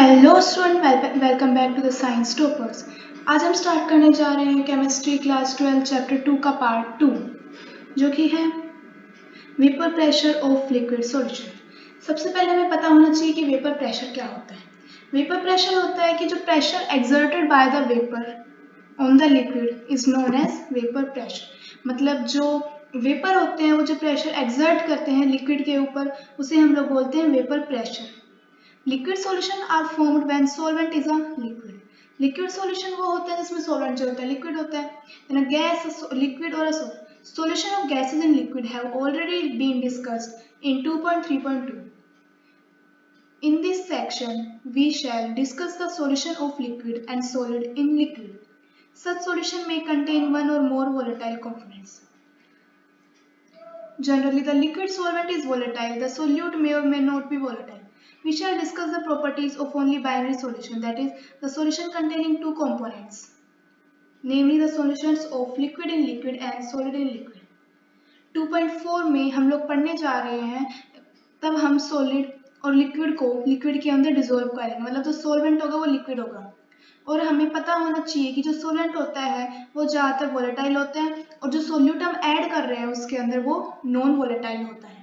Hello student, welcome back to the science toppers. आज हम start करने जा रहे हैं केमिस्ट्री क्लास 12 चैप्टर 2 का पार्ट 2, जो कि है vapour pressure of liquid solution. सबसे पहले हमें पता होना चाहिए कि वेपर प्रेशर क्या होता है। वेपर प्रेशर होता है कि जो pressure exerted by the vapour on the liquid is known as vapour pressure. मतलब जो वेपर होते हैं वो जो प्रेशर एक्सर्ट करते हैं लिक्विड के ऊपर, उसे हम लोग बोलते हैं vapour pressure. Liquid solution are formed when solvent is a liquid. Liquid solution वो होता है जिसमें सॉल्वेंट जो होता है लिक्विड होता है। देन अ गैस, लिक्विड और अ solution of gases in liquid have already been discussed in 2.3.2. In this section, we shall discuss the solution of liquid and solid in liquid. Such solution may contain one or more volatile components. Generally, the liquid solvent is volatile. The solute may or may not be volatile. We shall discuss the properties of only binary solution, that is, the solution containing two components, namely the solutions of liquid in liquid and solid in liquid. 2.4 में हम लोग पढ़ने जा रहे हैं, तब हम solid और लिक्विड को लिक्विड के अंदर डिसॉल्व करेंगे। मतलब जो सॉल्वेंट होगा वो लिक्विड होगा, और हमें पता होना चाहिए कि जो सोलेंट होता है वो ज़्यादातर वोलेटाइल होता है, और जो सोल्यूट हम ऐड कर रहे हैं उसके अंदर वो नॉन वोलेटाइल होता है।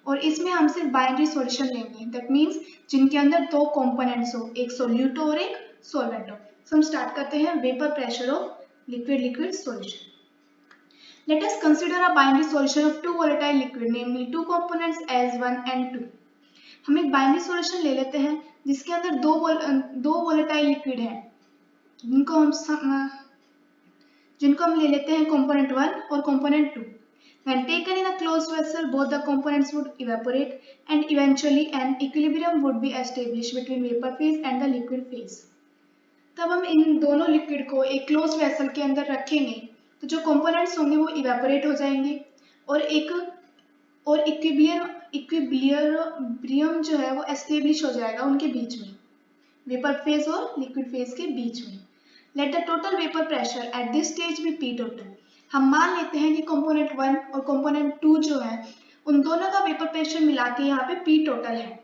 और इसमें हम सिर्फ बाइनरी सॉल्यूशन लेंगे, दैट मीन्स जिनके अंदर दो कंपोनेंट्स हो, एक सोल्यूट हो और एक सॉल्वेंट हो। तो हम स्टार्ट करते हैं vapour pressure of liquid solution. Let us consider a binary solution of two volatile liquid, namely two components S1 and 2. हम एक बाइनरी सॉल्यूशन ले लेते हैं जिसके अंदर दो वोलेटाइल लिक्विड है, जिनको हम ले लेते हैं component 1 और component 2. When taken in a closed vessel, both the components would evaporate and eventually an equilibrium would be established between vapor phase and the liquid phase. तब हम इन दोनों लिक्विड को एक क्लोज वेसल के अंदर रखेंगे तो जो कंपोनेंट्स होंगे वो इवेपोरेट हो जाएंगे और इक्विलिब्रियम जो है वो एस्टेब्लिश हो जाएगा उनके बीच में, वेपर फेज और लिक्विड फेज के बीच में। Let the total vapour pressure at this stage be P total. हम मान लेते हैं कि कंपोनेंट 1 और कंपोनेंट 2 जो है उन दोनों का वेपर प्रेशर मिला के यहाँ पे पी टोटल है,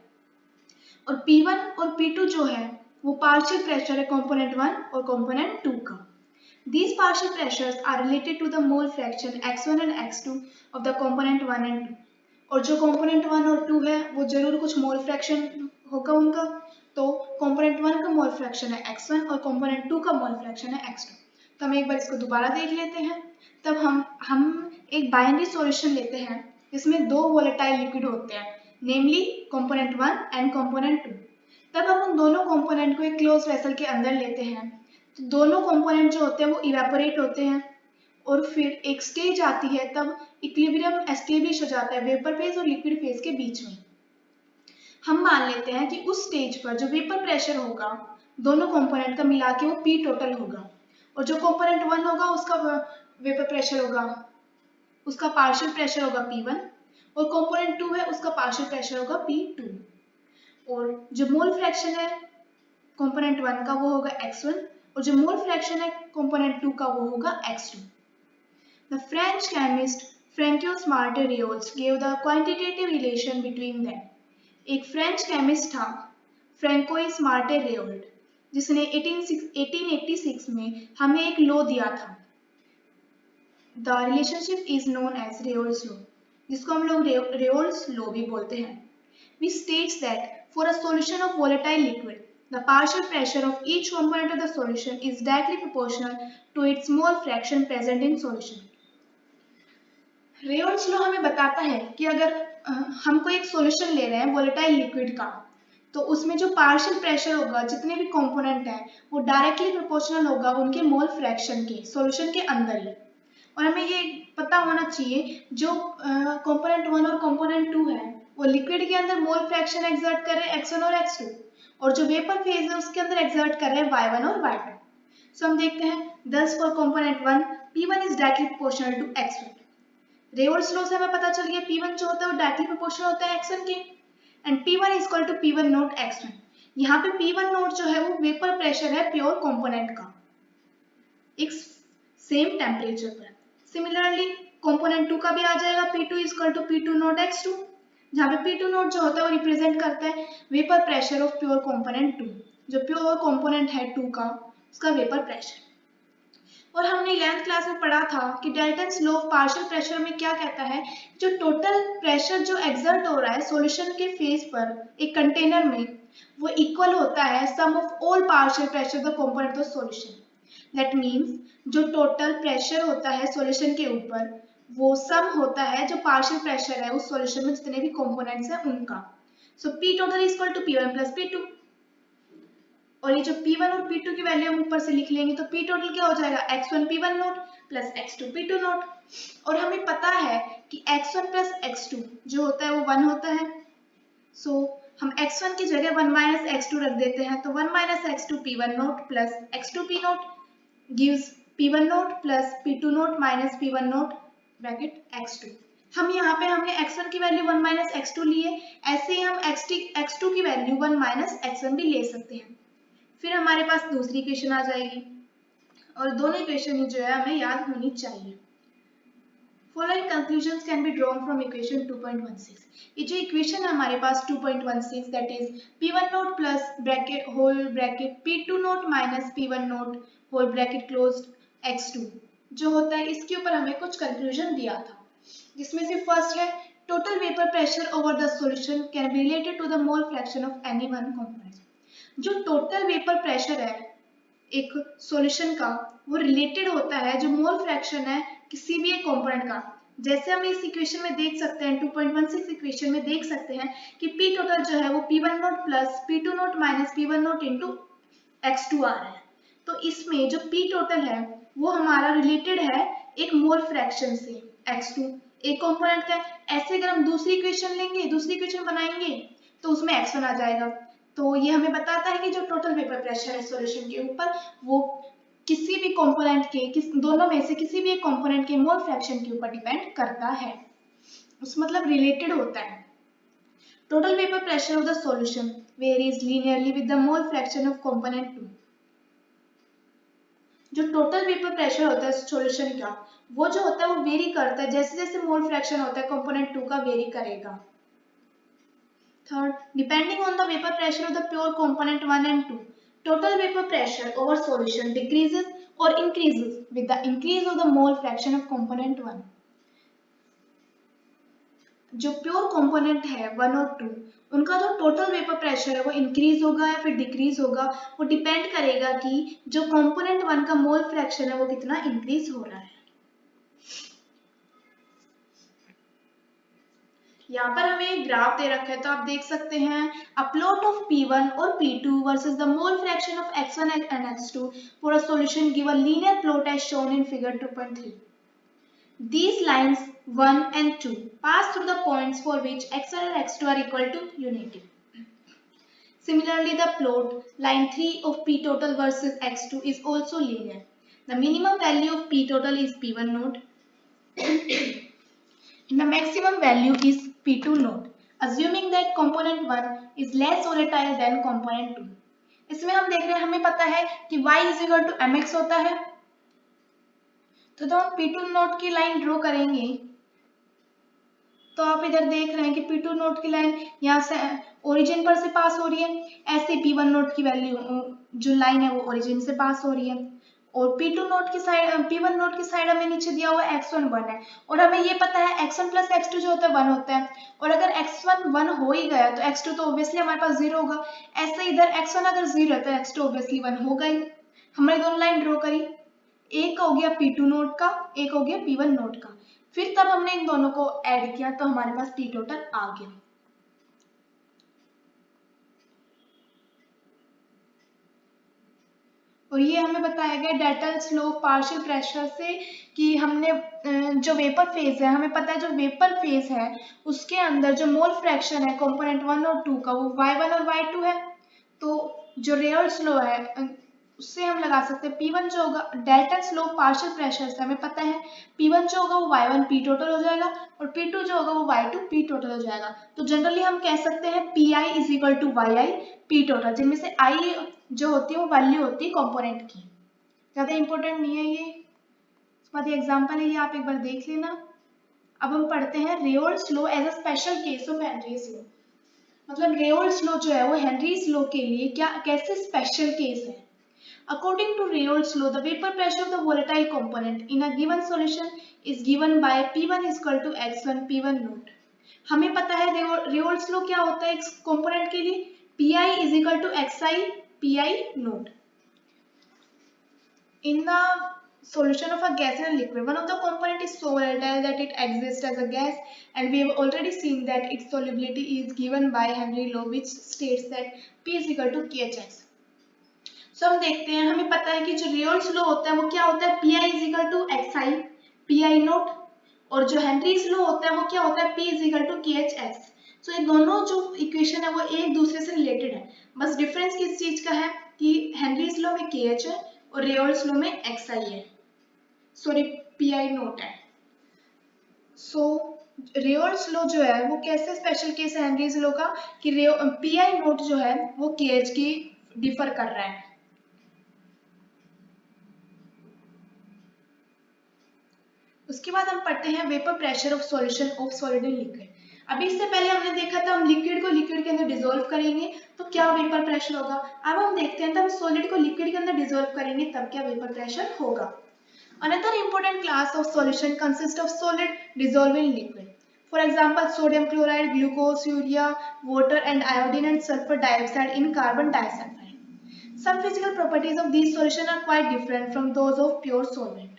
और P1 और P2 जो है वो पार्शियल प्रेशर है कंपोनेंट 1 और कंपोनेंट 2 का। These partial pressures are related to the mole fraction x1 and x2 of the component 1 and 2. और जो component 1 और 2 है वो जरूर कुछ मोल फ्रैक्शन होगा उनका, तो component 1 का मोल फ्रैक्शन है x1 और component 2 का मोल फ्रैक्शन है x2। तो हम एक बार इसको दोबारा देख लेते हैं। तब हम एक बाइनरी सॉल्यूशन लेते हैं जिसमें दो वोलेटाइल लिक्विड होते हैं, नेमली component 1 एंड component 2। तब हम उन दोनों component को एक क्लोज वेसल के अंदर लेते हैं, तो दोनों कंपोनेंट जो होते हैं वो इवेपोरेट होते हैं और फिर एक स्टेज आती है तब इक्विलिब्रियम एस्टेब्लिश हो जाता है वेपर फेज और लिक्विड फेज के बीच में। हम मान लेते हैं कि उस स्टेज पर जो वेपर प्रेशर होगा दोनों कंपोनेंट का मिला के वो पी टोटल होगा, और जो कंपोनेंट 1 होगा उसका वेपर प्रेशर होगा, उसका पार्शियल प्रेशर होगा P1, और कंपोनेंट 2 है उसका पार्शियल प्रेशर होगा P2, और जो मोल फ्रैक्शन है कंपोनेंट 1 का वो होगा x1, और जो मोल फ्रैक्शन है कंपोनेंट 2 का वो होगा x2। The French chemist Francois Martin Reaux gave the quantitative relation between them. एक फ्रेंच केमिस्ट था फ्रैंकोइस मार्टे रेओल्ट, जिसने 1886 में हमें एक लॉ दिया था। The relationship is known as Reol's law, जिसको हम लोग रेओल्स लॉ भी बोलते हैं। Which states that for a solution of volatile liquid, the partial pressure of each component of the solution is directly proportional to its mole fraction present in solution. Raoult's law हमें बताता है कि अगर हम कोई एक सॉल्यूशन ले रहे हैं वोलेटाइल लिक्विड का, तो उसमें जो पार्शियल प्रेशर होगा जितने भी कंपोनेंट हैं वो डायरेक्टली प्रोपोर्शनल होगा उनके मोल फ्रैक्शन के सॉल्यूशन के अंदर ही। और हमें ये पता होना चाहिए जो कंपोनेंट 1 और कंपोनेंट 2 है वो लिक्विड के अंदर मोल फ्रैक्शन एक्सर्ट कर रहे हैं x1 और x2, और जो वेपर फेज है उसके अंदर एक्सर्ट कर रहे हैं y1 और y2। सो हम देखते हैं, thus for component 1 P1 is directly proportional to x1. Raoult's law से हमें पता चल गया P1 जो होता है वो डायरेक्टली प्रोपोर्शनल होता है x1 के, and P1 is equal to P1 nought x1। यहाँ पे P1 नोट जो है वो वेपर प्रेशर है प्योर कंपोनेंट का एक सेम टेम्परेचर पर। सिमिलरली कंपोनेंट 2 का भी आ जाएगा P2 is equal to P2 note x2, जहाँ पे P2 नोट जो होता है वो रिप्रेजेंट करता है vapour pressure of pure component 2, जो प्योर कंपोनेंट है 2 का उसका वेपर प्रेशर। और हमने 11th क्लास में पढ़ा था कि Dalton's law of partial pressure में क्या कहता है, जो टोटल प्रेशर जो एक्सर्ट हो रहा है सॉल्यूशन के फेज पर एक कंटेनर में, वो इक्वल होता है sum of all partial pressure the component of solution. That means जो टोटल प्रेशर होता है सॉल्यूशन के ऊपर वो सम होता है जो पार्शियल प्रेशर है उस सॉल्यूशन में जितने भी कंपोनेंट्स हैं उनका। So P total is equal to P1 plus P2। और ये जो P1 और P2 की वैल्यू हम ऊपर से लिख लेंगे तो P टोटल क्या हो जाएगा, x1 P1 nought plus x2 P2 note. और हमें पता है कि x1 प्लस x2 जो होता है वो 1 होता है। सो हम x1 की जगह 1 माइनस x2 रख देते हैं, तो 1 minus x2 P1 nought plus x2 P note gives P1 nought plus P2 nought minus P1 note bracket x2। हम यहाँ पे हमने x1 की वैल्यू 1 माइनस x2 लिए, ऐसे ही हम x2 की वैल्यू 1 माइनस x1 भी ले सकते हैं। फिर हमारे पास दूसरी इक्वेशन आ जाएगी और दोनों इक्वेशन जो है हमें याद होनी चाहिए। Following conclusions can be drawn from equation 2.16। ये जो इक्वेशन है हमारे पास 2.16 that is P1 nought plus bracket whole bracket P2 nought minus P1 nought whole bracket closed x2 जो होता है, इसके ऊपर हमें कुछ कंक्लूजन दिया था, जिसमें से फर्स्ट है total vapour pressure over the solution can be related to the mole fraction of any one component. जो टोटल वेपर प्रेशर है एक सॉल्यूशन का वो रिलेटेड होता है जो मोल फ्रैक्शन है किसी भी एक कंपोनेंट का। जैसे हम इस इक्वेशन में देख सकते हैं 2.16 इक्वेशन में देख सकते हैं कि P टोटल जो है वो P1 nought plus P2 nought minus P1 note into x2 आ रहा है। तो इसमें जो P टोटल है वो हमारा रिलेटेड है एक मोल फ्रैक्शन से x2 एक कंपोनेंट का। ऐसे अगर हम दूसरी इक्वेशन लेंगे, दूसरी इक्वेशन बनाएंगे तो उसमें x1 आ जाएगा। तो ये हमें बताता है कि जो टोटल वेपर प्रेशर है सॉल्यूशन के ऊपर वो किसी भी कंपोनेंट के दोनों में से किसी भी एक कंपोनेंट के मोल फ्रैक्शन के ऊपर डिपेंड करता है, उस मतलब रिलेटेड होता है। Total vapour pressure of the solution varies linearly with the mole fraction of component 2। जो टोटल वेपर प्रेशर होता है सॉल्यूशन का वो जो होता है वो वेरी करता है, जैसे जैसे मोल फ्रैक्शन होता है कंपोनेंट 2 का वेरी करेगा। Third, depending on the vapor pressure of the pure component 1 and 2, total vapor pressure over solution decreases or increases with the increase of the mole fraction of component 1. जो pure component है 1 और 2 उनका जो total vapour pressure है वो increase होगा या फिर डिक्रीज होगा, वो डिपेंड करेगा कि जो कंपोनेंट 1 का मोल फ्रैक्शन है वो कितना इंक्रीज हो रहा है। यहाँ पर हमें एक ग्राफ दे रखा है तो आप देख सकते हैं a plot of P1 और P2 versus the mole fraction of x1 and x2 for a solution give a linear plot as shown in figure 2.3. These lines 1 and 2 pass through the points for which x1 and x2 are equal to unity. Similarly, the plot line 3 of P total versus x2 is also linear. The minimum value of P total is P1 node. The maximum value is P2 node, assuming that component 1 is less volatile than component 2. इसमें हम देख रहे हैं, हमें पता है कि y is equal to mx होता है, तो हम P2 नोड की लाइन ड्रॉ करेंगे तो आप इधर देख रहे हैं कि P2 नोड की लाइन यहाँ से ओरिजिन पर से पास हो रही है, ऐसे P1 नोड की वैल्यू जो लाइन है वो ओरिजिन से पास हो रही है। और P2 नोड की साइड P1 नोड की साइड हमें नीचे दिया हुआ है x1 1 है और हमें ये पता है x1 प्लस x2 जो होता है 1 होता है, और अगर x1 1 हो ही गया तो x2 तो ऑब्वियसली हमारे पास 0 होगा। ऐसे इधर x1 अगर 0 है तो x2 ऑब्वियसली 1 होगा ही। हमने दोनों लाइन ड्रॉ करी, एक हो गया P2 नोड का, एक हो गया P1 नोड का, फिर तब हमने इन दोनों को ऐड किया तो हमारे पास P टोटल आ गया। और ये हमें बताया गया Dalton's law of partial pressure से कि हमने जो वेपर फेज है, हमें पता है जो वेपर फेज है उसके अंदर जो मोल फ्रैक्शन है कंपोनेंट 1 और 2 का वो y1 और y2 है। तो जो रेयर्स लॉ है उससे हम लगा सकते हैं P1 जो होगा Dalton's law of partial pressure से हमें पता है P1 जो होगा वो y1 P टोटल हो जाएगा और P2 जो होगा वो y2 P टोटल हो जाएगा। तो जनरली हम कह सकते हैं Pi is equal to yi P total, जिनमें से I जो होती है वो वैल्यू होती है कंपोनेंट की, ज़्यादा इंपॉर्टेंट नहीं है ये। इसके बाद ये एग्जाम्पल है, ये आप एक बार देख लेना। अब हम पढ़ते हैं Raoult's law as a special case of Henry's law. मतलब रेओल्ड्स लॉ जो है वो हेनरीज लॉ के लिए क्या कैसे स्पेशल केस है। According to Raoult's law, the vapor pressure of the volatile component in a given solution is given by P1 is equal to x1 P1 note. हमें पता है रेओल्ट्स लॉ क्या होता है एक कंपोनेंट के लिए, Pi is equal to xi Pi note. In the solution of a gas and a liquid, one of the component is so volatile that it exists as a gas, and we have already seen that its solubility is given by Henry law, which states that P is equal to KHX। सो हम देखते हैं, हमें पता है कि जो रेओल्ड्स law होता है वो क्या होता है, Pi is equal to xi Pi nought, और जो हेनरीज लॉ होता है वो क्या होता है, P is equal to KHX। So ये दोनों जो इक्वेशन है वो एक दूसरे से रिलेटेड है, बस डिफरेंस किस चीज का है कि हेनरीज लॉ में KH है और रेओल्ड्स लॉ में xi है, सॉरी Pi नोट है। सो रेओल्ड्स लॉ जो है वो कैसे स्पेशल केस है हेनरीज लॉ का कि Pi नोट जो है वो KH की डिफर कर रहा है। उसके बाद हम पढ़ते हैं vapour pressure of solution of solid in liquid. अभी इससे पहले हमने देखा था हम लिक्विड को लिक्विड के अंदर डिसॉल्व करेंगे तो क्या वेपर प्रेशर होगा। अब हम देखते हैं तो हम सॉलिड को लिक्विड के अंदर डिसॉल्व करेंगे तब क्या वेपर प्रेशर होगा। Another important class of solution consists of solid dissolved in liquid. For example, sodium chloride, glucose, urea, water, and iodine and sulfur dioxide in carbon disulfide. Some physical properties of these solutions are quite different from those of pure solvent.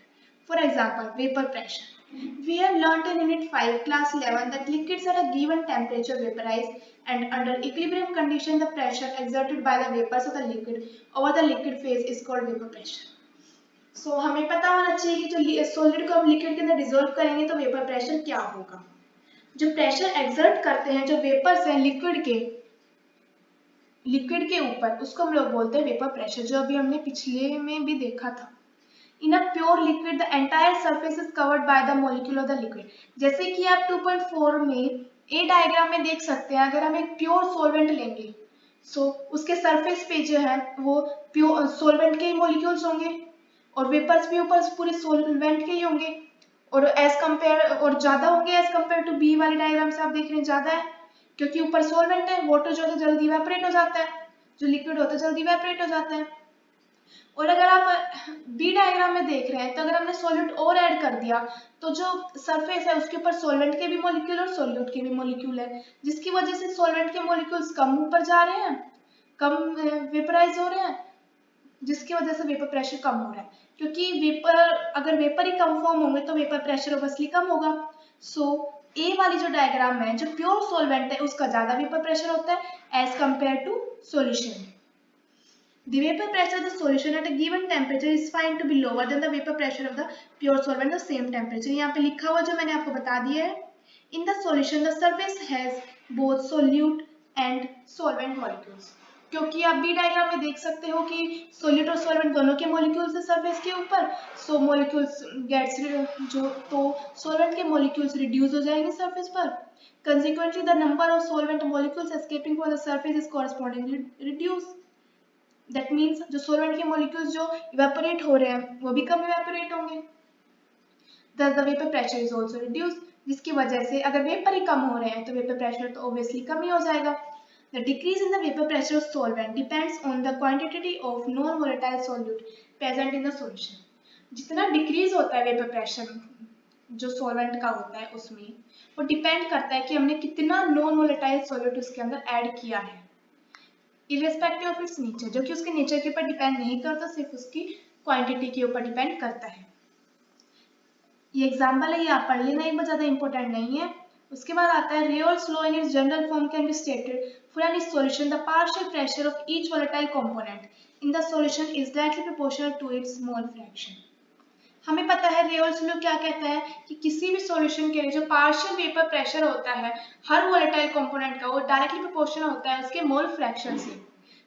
For example, vapor pressure. We have learnt in Unit 5, Class 11 that liquids at a given temperature vaporize and under equilibrium condition the pressure exerted by the vapors of the liquid over the liquid phase is called vapor pressure. So, हमें पता होना चाहिए कि जो solid को हम liquid के अंदर डिसॉल्व करेंगे तो वेपर प्रेशर क्या होगा। जो प्रेशर एक्सर्ट करते हैं जो वेपर्स हैं लिक्विड के ऊपर उसको हम लोग बोलते हैं वेपर प्रेशर, जो अभी हमने पिछले में भी देखा था। In a pure liquid the entire surface is covered by the molecule of the liquid. जैसे कि आप 2.4 में ए डायग्राम में देख सकते हैं, अगर हम एक प्योर सॉल्वेंट लेंगे उसके सरफेस पे जो है वो प्योर सॉल्वेंट के ही मॉलिक्यूल्स होंगे और वेपर्स भी ऊपर पूरे सॉल्वेंट के ही होंगे और एज कंपेयर और ज्यादा होंगे एज कंपेयर टू बी वाली डायग्राम से आप देख रहे हैं ज्यादा है, क्योंकि ऊपर सॉल्वेंट है, वाटर जो है जल्दी इवेपोरेट हो जाता है, जो लिक्विड होता है जल्दी इवेपोरेट हो जाता है। और अगर आप बी डायग्राम में देख रहे हैं तो अगर हमने सॉल्यूट और ऐड कर दिया तो जो सरफेस है उसके ऊपर सॉल्वेंट के भी मॉलिक्यूल और सॉल्यूट के भी मॉलिक्यूल है, जिसकी वजह से सॉल्वेंट के मॉलिक्यूल्स कम ऊपर जा रहे हैं, कम वेपराइज हो रहे हैं, जिसकी वजह से वेपर प्रेशर कम हो रहा है, क्योंकि अगर वेपर ही कम फॉर्म होंगे तो वेपर प्रेशर ऑब्वियसली कम होगा। ए वाली जो डायग्राम है जो प्योर सॉल्वेंट है उसका ज्यादा वेपर प्रेशर होता है as compare to solution. The vapor pressure of the solution at a given temperature is found to be lower than the vapor pressure of the pure solvent at the same temperature। यहाँ पे लिखा हुआ जो मैंने आपको बता दिया है, in the solution the surface has both solute and solvent molecules। क्योंकि आप बी डायग्राम में देख सकते हो कि सोल्यूट और सॉल्वेंट दोनों के मॉलिक्यूल्स है सरफेस के ऊपर, सो मॉलिक्यूल्स गेट्स जो तो सॉल्वेंट के मॉलिक्यूल्स रिड्यूस हो जाएंगे सरफेस पर, consequently the number of solvent molecules escaping from the surface is correspondingly reduced। That means जो सॉल्वेंट के मॉलिक्यूल्स जो इवेपोरेट हो रहे हैं वो भी कम इवेपोरेट होंगे, thus the vapor pressure is also reduced, जिसकी वजह से अगर वेपर ही कम हो रहे हैं तो वेपर प्रेशर तो ऑब्वियसली कम ही हो जाएगा। The decrease in the vapor pressure of solvent depends on the quantity of non-volatile solute present in the solution। जितना डिक्रीज होता है वेपर प्रेशर जो सॉल्वेंट का होता है उसमें वो डिपेंड करता है कि हमने कितना नॉन वोलेटाइल सॉल्यूट उसके अंदर ऐड किया है, इरेस्पेक्टिव ऑफ इट्स नेचर, जो कि उसके नेचर के ऊपर डिपेंड नहीं करता, सिर्फ उसकी क्वांटिटी के ऊपर डिपेंड करता है। ये एग्जांपल है, ये आप पढ़ लेना, एक ज्यादा इंपॉर्टेंट नहीं है। उसके बाद आता है Raoult's law in its general form can be stated for any solution the partial pressure of each volatile component in the solution is directly proportional to its mole fraction. हमें पता है रेओल्ड्स लॉ क्या कहता है कि किसी भी solution के लिए जो पार्शियल वेपर प्रेशर होता है हर वोलेटाइल कंपोनेंट का वो डायरेक्टली प्रोपोर्शनल होता है उसके मोल फ्रैक्शन से।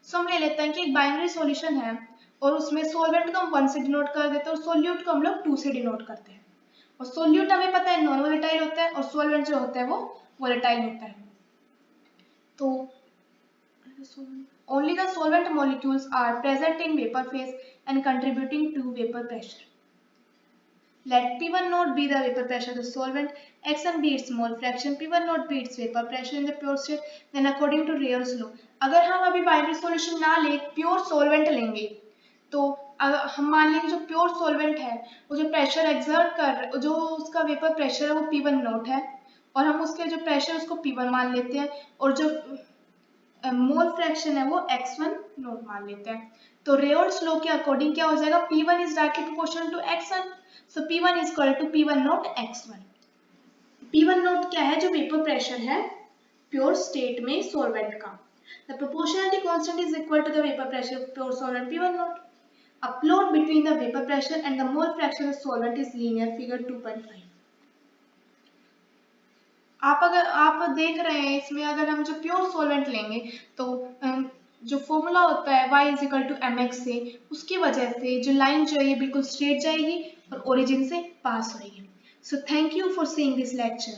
सो हम ले लेते हैं कि एक बाइनरी सॉल्यूशन है और उसमें सॉल्वेंट को हम 1 से डिनोट कर देते हैं और सोल्यूट को हम लोग 2 से डिनोट करते हैं, और सोल्यूट हमें पता है नॉन वोलेटाइल होता है और सॉल्वेंट जो होता है वो वोलेटाइल होता है। तो only the solvent molecules are present in vapor phase and contributing to vapor pressure। Let P1 naught be the vapor pressure of the solvent, X1 be its mole fraction, P1 naught be its vapor pressure in the pure state, then according to Rayleigh law. अगर हम अभी binary solution ना ले, pure solvent लेंगे, तो हम मान लेंगे जो प्योर सॉल्वेंट है वो जो प्रेशर एक्सर्ट कर रहा है, जो उसका वेपर प्रेशर है वो P1 नॉट है, और हम उसके जो प्रेशर उसको P1 मान लेते हैं, और जो मोल फ्रैक्शन है वो x1 नोट मान लेते हैं। तो रेयल्स लॉ के अकॉर्डिंग क्या हो जाएगा, P1 is directly proportional to x1, so P1 is equal to P1 nought x1। P1 nought क्या है, जो वेपर प्रेशर है प्योर स्टेट में सॉल्वेंट का। The proportionality constant is equal to the vapour pressure of pure solvent P1 nought. A plot between the vapor pressure and the mole fraction of solvent is linear, figure 2.5। आप देख रहे हैं इसमें, अगर हम जो प्योर सॉल्वेंट लेंगे तो जो फॉर्मूला होता है y is equal to mx से, उसकी वजह से जो लाइन जो है ये बिल्कुल स्ट्रेट जाएगी और ओरिजिन से पास होगी। So thank you for seeing this lecture.